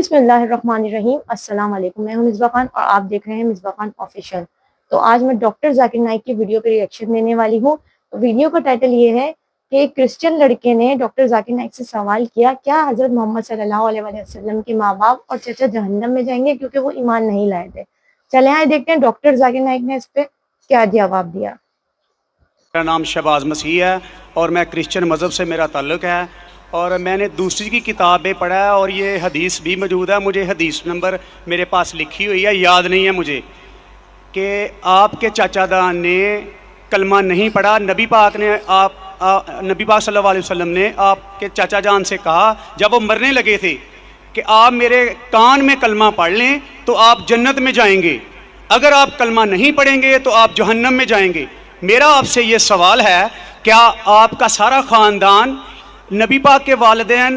बिस्मिल्लाहिर्रहमानिर्रहीम। अस्सलाम वालेकुम। मैं हूं मिसबा खान और आप देख रहे हैं मिसबा खान ऑफिशियल। तो आज मैं डॉक्टर जाकिर नाइक की वीडियो पे रिएक्शन देने वाली हूं। तो वीडियो का टाइटल ये है कि एक क्रिश्चियन लड़के ने डॉक्टर जाकिर नाइक से सवाल किया, क्या हजरत मोहम्मद सल्लल्लाहु अलैहि वसल्लम के माँ बाप और चचा जहन्नम में जाएंगे क्योंकि वो ईमान नहीं लाए थे। चले आए देखते हैं डॉक्टर जाकिर नाइक ने इस पे क्या जवाब दिया। मेरा नाम शहबाज मसीह है और मैं क्रिश्चियन मज़हब से मेरा ताल्लुक़ है और मैंने दूसरी की किताबें पढ़ा है और ये हदीस भी मौजूद है। मुझे हदीस नंबर मेरे पास लिखी हुई है, याद नहीं है मुझे, कि आपके चाचादान ने कलमा नहीं पढ़ा। नबी पाक सल्लल्लाहु अलैहि वसल्लम ने आपके चाचा जान से कहा जब वो मरने लगे थे कि आप मेरे कान में कलमा पढ़ लें तो आप जन्नत में जाएंगे, अगर आप कलमा नहीं पढ़ेंगे तो आप जहन्नम में जाएंगे। मेरा आपसे ये सवाल है, क्या आपका सारा ख़ानदान, नबी पाक के वालिदैन,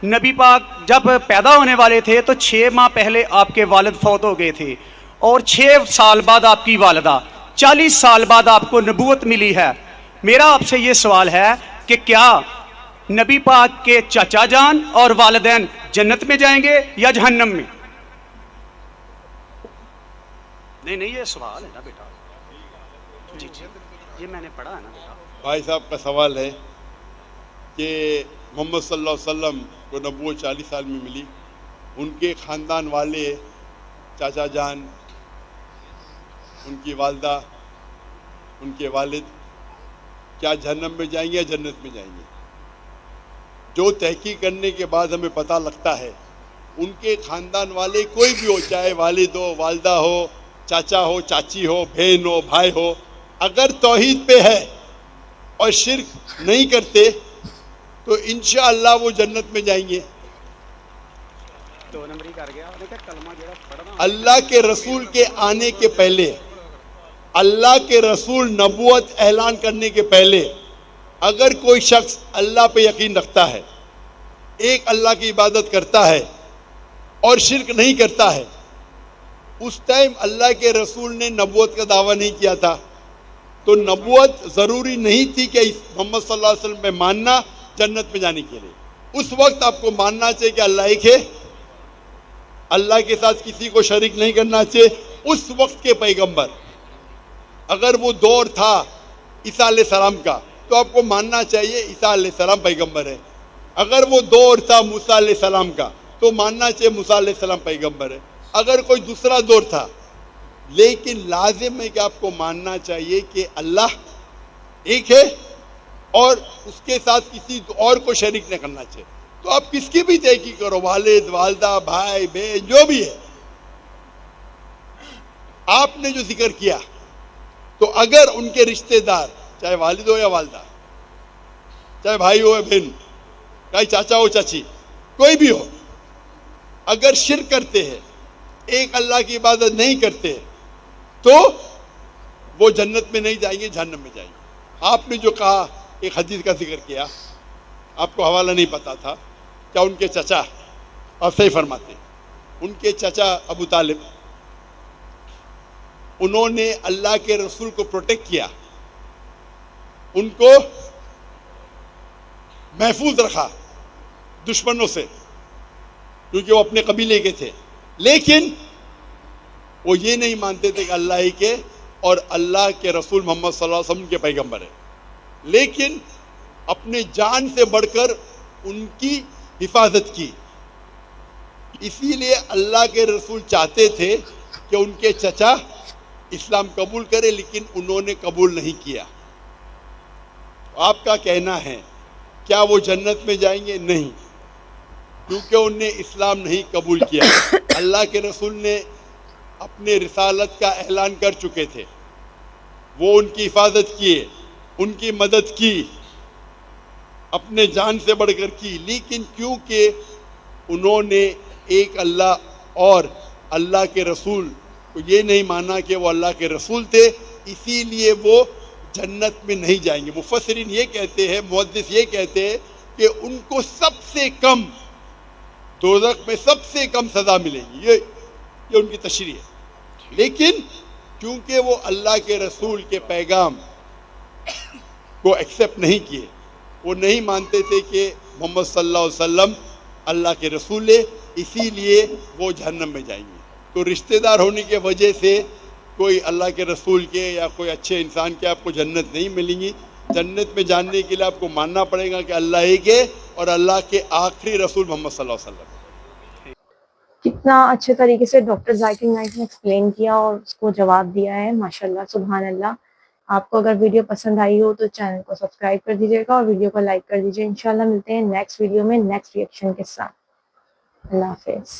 नबी पाक जब पैदा होने वाले थे तो 6 माह पहले आपके वालिद फौत हो गए थे और 6 साल बाद आपकी वालिदा, 40 साल बाद आपको नबूवत मिली है। मेरा आपसे ये सवाल है कि क्या नबी पाक के चाचा जान और वालिदैन जन्नत में जाएंगे या जहन्नम में? नहीं, ये सवाल है ना बेटा। जी, ये मैंने पढ़ा है ना बेटा। भाई साहब का सवाल है कि मोहम्मद सल्लल्लाहु अलैहि वसल्लम को नबूवत 40 साल में मिली, उनके ख़ानदान वाले, चाचा जान, उनकी वालदा, उनके वालिद क्या जहन्नम में जाएंगे या जन्नत में जाएंगे? जो तहकीक करने के बाद हमें पता लगता है, उनके ख़ानदान वाले कोई भी हो, चाहे वालिद हो, वालदा हो, चाचा हो, चाची हो, बहन हो, भाई हो, अगर तौहीद पे है और शिर्क नहीं करते तो इंशाअल्लाह वो जन्नत में जाएंगे। अल्लाह के रसूल के आने के पहले, अल्लाह के रसूल नबूवत ऐलान करने के पहले, अगर कोई शख्स अल्लाह पे यकीन रखता है, एक अल्लाह की इबादत करता है और शिर्क नहीं करता है, उस टाइम अल्लाह के रसूल ने नबूवत का दावा नहीं किया था, तो नबूवत ज़रूरी नहीं थी कि मोहम्मद सल्लल्लाहु अलैहि वसल्लम पे मानना जन्नत में जाने के लिए। उस वक्त आपको मानना चाहिए कि अल्लाह एक है, अल्लाह के साथ किसी को शरीक नहीं करना चाहिए। उस वक्त के पैगंबर, अगर वो दौर था ईसा अलैहिस्सलाम का, तो आपको मानना चाहिए ईसा अलैहिस्सलाम पैगंबर है। अगर वो दौर था मूसा अलैहिस्सलाम का, तो मानना चाहिए मूसा अलैहिस्सलाम पैगंबर है। अगर कोई दूसरा दौर था, लेकिन लाजिम है कि आपको मानना चाहिए कि अल्लाह एक है और उसके साथ किसी और को शरीक नहीं करना चाहिए। तो आप किसकी भी तहकीक करो, वालिद, वालदा, भाई, बहन, जो भी है, आपने जो जिक्र किया, तो अगर उनके रिश्तेदार, चाहे वालिद हो या वालदा, चाहे भाई हो या बहन, चाहे चाचा हो, चाची, कोई भी हो, अगर शिर्क करते हैं, एक अल्लाह की इबादत नहीं करते, तो वो जन्नत में नहीं जाएंगे, जहन्नम में जाएंगे। आपने जो कहा, एक हदीस का जिक्र किया, आपको हवाला नहीं पता था, क्या उनके चचा, आप सही फरमाते, उनके चचा अबू तालिब, उन्होंने अल्लाह के रसूल को प्रोटेक्ट किया, उनको महफूज रखा दुश्मनों से, क्योंकि वो अपने कबीले के थे। लेकिन वो ये नहीं मानते थे कि अल्लाह ही के और अल्लाह के रसूल मोहम्मद सल्लल्लाहु अलैहि वसल्लम के पैगंबर है, लेकिन अपने जान से बढ़कर उनकी हिफाजत की। इसीलिए अल्लाह के रसूल चाहते थे कि उनके चचा इस्लाम कबूल करे, लेकिन उन्होंने कबूल नहीं किया। आपका कहना है क्या वो जन्नत में जाएंगे? नहीं, क्योंकि उन्हें इस्लाम नहीं कबूल किया। अल्लाह के रसूल ने अपने रिसालत का ऐलान कर चुके थे, वो उनकी हिफाजत किए, उनकी मदद की, अपने जान से बढ़कर की, लेकिन क्योंकि उन्होंने एक अल्लाह और अल्लाह के रसूल को ये नहीं माना कि वो अल्लाह के रसूल थे, इसीलिए वो जन्नत में नहीं जाएंगे। मुफस्सिरीन ये कहते हैं, मुहद्दिस ये कहते हैं कि उनको सबसे कम, दोज़ख में सबसे कम सज़ा मिलेगी, ये उनकी तशरीह है। लेकिन क्योंकि वो अल्लाह के रसूल के पैगाम को एक्सेप्ट नहीं किए, वो नहीं मानते थे कि मोहम्मद सल्लल्लाहु अलैहि वसल्लम अल्लाह के रसूल है, اسی لیے وہ جہنم میں جائیں گے. تو رشتہ دار ہونے کی وجہ سے کوئی اللہ کے رسول کے یا کوئی اچھے انسان کے آپ کو جنت نہیں ملیں گی. جنت میں جاننے کے لیے آپ کو ماننا پڑے گا کہ اللہ ہی کے اور اللہ کے آخری رسول محمد صلی اللہ علیہ وسلم. کتنا اچھے طریقے سے ڈاکٹر ذاکر نائک نے ایکسپلین کیا اور اس کو جواب دیا ہے. ماشاءاللہ سبحان اللہ. آپ کو اگر ویڈیو پسند آئی ہو تو چینل کو سبسکرائب کر دیجیے گا اور ویڈیو کو لائک کر دیجیے. انشاءاللہ ملتے ہیں نیکسٹ ویڈیو میں نیکسٹ ریئیکشن کے ساتھ. اللہ حافظ.